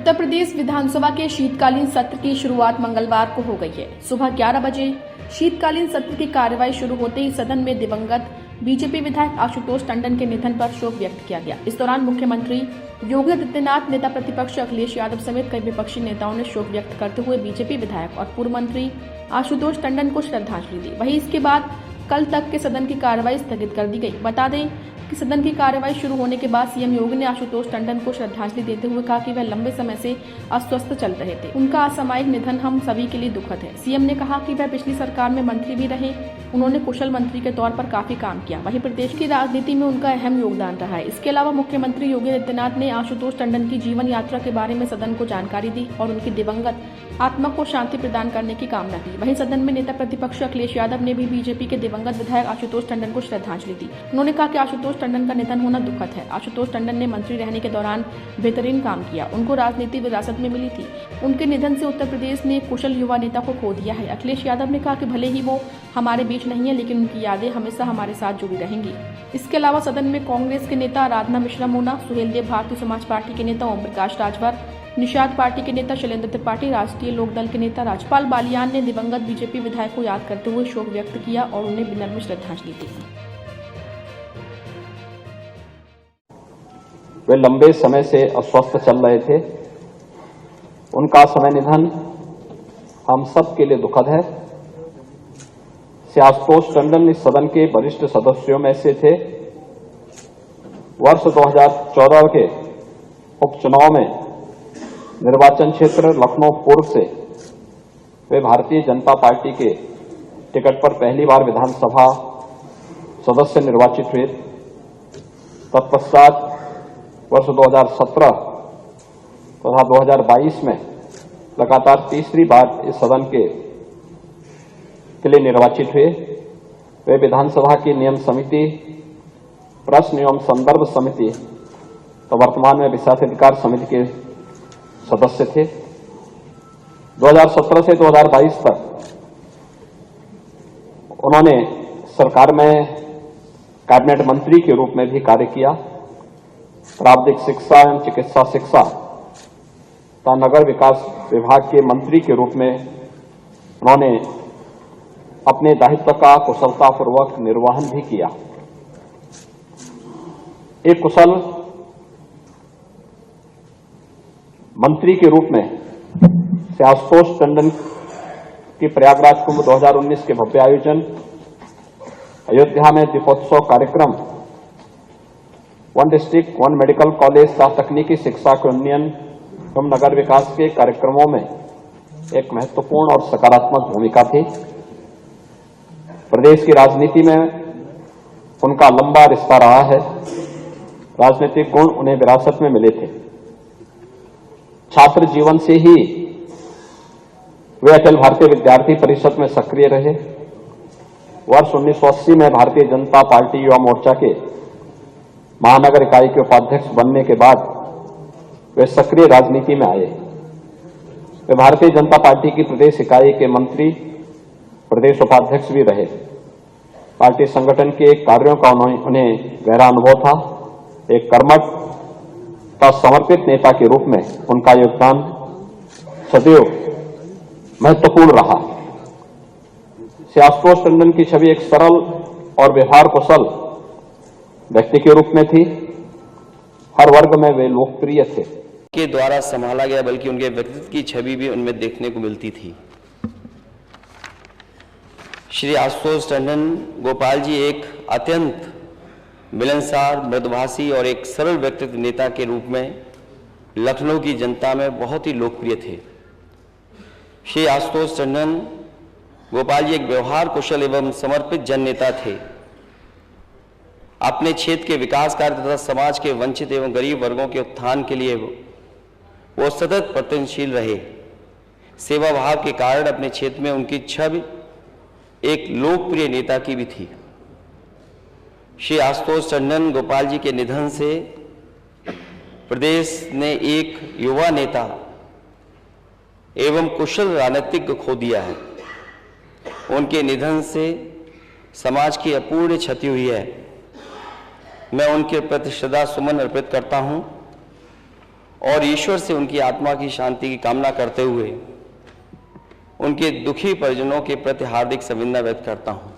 उत्तर प्रदेश विधानसभा के शीतकालीन सत्र की शुरुआत मंगलवार को हो गई है। सुबह 11 बजे शीतकालीन सत्र की कार्यवाही शुरू होते ही सदन में दिवंगत बीजेपी विधायक आशुतोष टंडन के निधन पर शोक व्यक्त किया गया। इस दौरान मुख्यमंत्री योगी आदित्यनाथ, नेता प्रतिपक्ष अखिलेश यादव समेत कई विपक्षी नेताओं ने शोक व्यक्त करते हुए बीजेपी विधायक और पूर्व मंत्री आशुतोष टंडन को श्रद्धांजलि दी। वहीं इसके बाद कल तक के सदन की कार्यवाही स्थगित कर दी गई। बता दें कि सदन की कार्यवाही शुरू होने के बाद सीएम योगी ने आशुतोष टंडन को श्रद्धांजलि देते हुए कहा कि वह लंबे समय से अस्वस्थ चल रहे थे। उनका असामयिक निधन हम सभी के लिए दुखद है। सीएम ने कहा कि वह पिछली सरकार में मंत्री भी रहे, उन्होंने कुशल मंत्री के तौर पर काफी काम किया। वहीं प्रदेश की राजनीति में उनका अहम योगदान रहा है। इसके अलावा मुख्यमंत्री योगी आदित्यनाथ ने आशुतोष टंडन की जीवन यात्रा के बारे में सदन को जानकारी दी और उनकी दिवंगत आत्मा को शांति प्रदान करने की कामना की। वहीं सदन में नेता प्रतिपक्ष अखिलेश यादव ने भी बीजेपी के दिवंगत विधायक आशुतोष टंडन को श्रद्धांजलि दी। उन्होंने कहा कि आशुतोष टंडन का निधन होना दुखद है। आशुतोष टंडन ने मंत्री रहने के दौरान बेहतरीन काम किया, उनको राजनीति विरासत में मिली थी। उनके निधन से उत्तर प्रदेश ने एक कुशल युवा नेता को खो दिया है। अखिलेश यादव ने कहा कि भले ही वो हमारे बीच नहीं है, लेकिन उनकी यादें हमेशा हमारे साथ जुड़ी रहेंगी। इसके अलावा सदन में कांग्रेस के नेता आराधना मिश्रा मोना, सुहेल देव, भारतीय समाज पार्टी के नेता ओम प्रकाश राजभर, निषाद पार्टी के नेता शैलेंद्र त्रिपाठी, राष्ट्रीय लोकदल के नेता राजपाल बालियान ने दिवंगत बीजेपी विधायक को याद करते हुए शोक व्यक्त किया और उन्हें विनम्र श्रद्धांजलि दी। वे लंबे समय से अस्वस्थ चल रहे थे। उनका समय निधन हम सब के लिए दुखद है। आशुतोष टंडन इस सदन के वरिष्ठ सदस्यों में से थे। वर्ष 2014 के उपचुनाव में निर्वाचन क्षेत्र लखनऊ पूर्व से वे भारतीय जनता पार्टी के टिकट पर पहली बार विधानसभा सदस्य निर्वाचित हुए। तत्पश्चात वर्ष 2017 तथा 2022 में लगातार तीसरी बार इस सदन के लिए निर्वाचित हुए। वे विधानसभा की नियम समिति, प्रश्न एवं संदर्भ समिति तो वर्तमान में विशेषाधिकार समिति के सदस्य थे। 2017 से 2022 तक उन्होंने सरकार में कैबिनेट मंत्री के रूप में भी कार्य किया। प्राविधिक शिक्षा एवं चिकित्सा शिक्षा तथा नगर विकास विभाग के मंत्री के रूप में उन्होंने अपने दायित्व का कुशलतापूर्वक निर्वहन भी किया। एक कुशल मंत्री के रूप में आशुतोष टंडन की प्रयागराज कुंभ 2019 के भव्य आयोजन, अयोध्या में दीपोत्सव कार्यक्रम, one district one medical college तथा तकनीकी शिक्षा के उन्नयन एवं नगर विकास के कार्यक्रमों में एक महत्वपूर्ण और सकारात्मक भूमिका थी। प्रदेश की राजनीति में उनका लंबा रिश्ता रहा है। राजनीतिक गुण उन्हें विरासत में मिले थे। छात्र जीवन से ही वे अखिल भारतीय विद्यार्थी परिषद में सक्रिय रहे। वर्ष 1980 में भारतीय जनता पार्टी युवा मोर्चा के महानगर इकाई के उपाध्यक्ष बनने के बाद वे सक्रिय राजनीति में आए। वे भारतीय जनता पार्टी की प्रदेश इकाई के मंत्री, प्रदेश उपाध्यक्ष भी रहे। पार्टी संगठन के कार्यों का उन्हें गहरा अनुभव था। एक कर्मठ तथा समर्पित नेता के रूप में उनका योगदान सदैव महत्वपूर्ण रहा। आशुतोष टंडन की छवि एक सरल और व्यवहार कुशल व्यक्ति के रूप में थी। हर वर्ग में वे लोकप्रिय थे। के द्वारा संभाला गया, बल्कि उनके व्यक्तित्व की छवि भी उनमें देखने को मिलती थी। श्री आशुतोष टंडन गोपाल जी एक अत्यंत मिलनसार, मृदुभाषी और एक सरल व्यक्तित्व नेता के रूप में लखनऊ की जनता में बहुत ही लोकप्रिय थे। श्री आशुतोष टंडन गोपाल जी एक व्यवहार कुशल एवं समर्पित जन नेता थे। अपने क्षेत्र के विकास कार्य तथा समाज के वंचित एवं गरीब वर्गों के उत्थान के लिए वो सतत प्रयत्नशील रहे। सेवा भाव के कारण अपने क्षेत्र में उनकी छवि एक लोकप्रिय नेता की भी थी। श्री आशुतोष टंडन गोपाल जी के निधन से प्रदेश ने एक युवा नेता एवं कुशल राजनीतिज्ञ खो दिया है। उनके निधन से समाज की अपूर्ण क्षति हुई है। मैं उनके प्रति श्रद्धा सुमन अर्पित करता हूं और ईश्वर से उनकी आत्मा की शांति की कामना करते हुए उनके दुखी परिजनों के प्रति हार्दिक संवेदना व्यक्त करता हूं।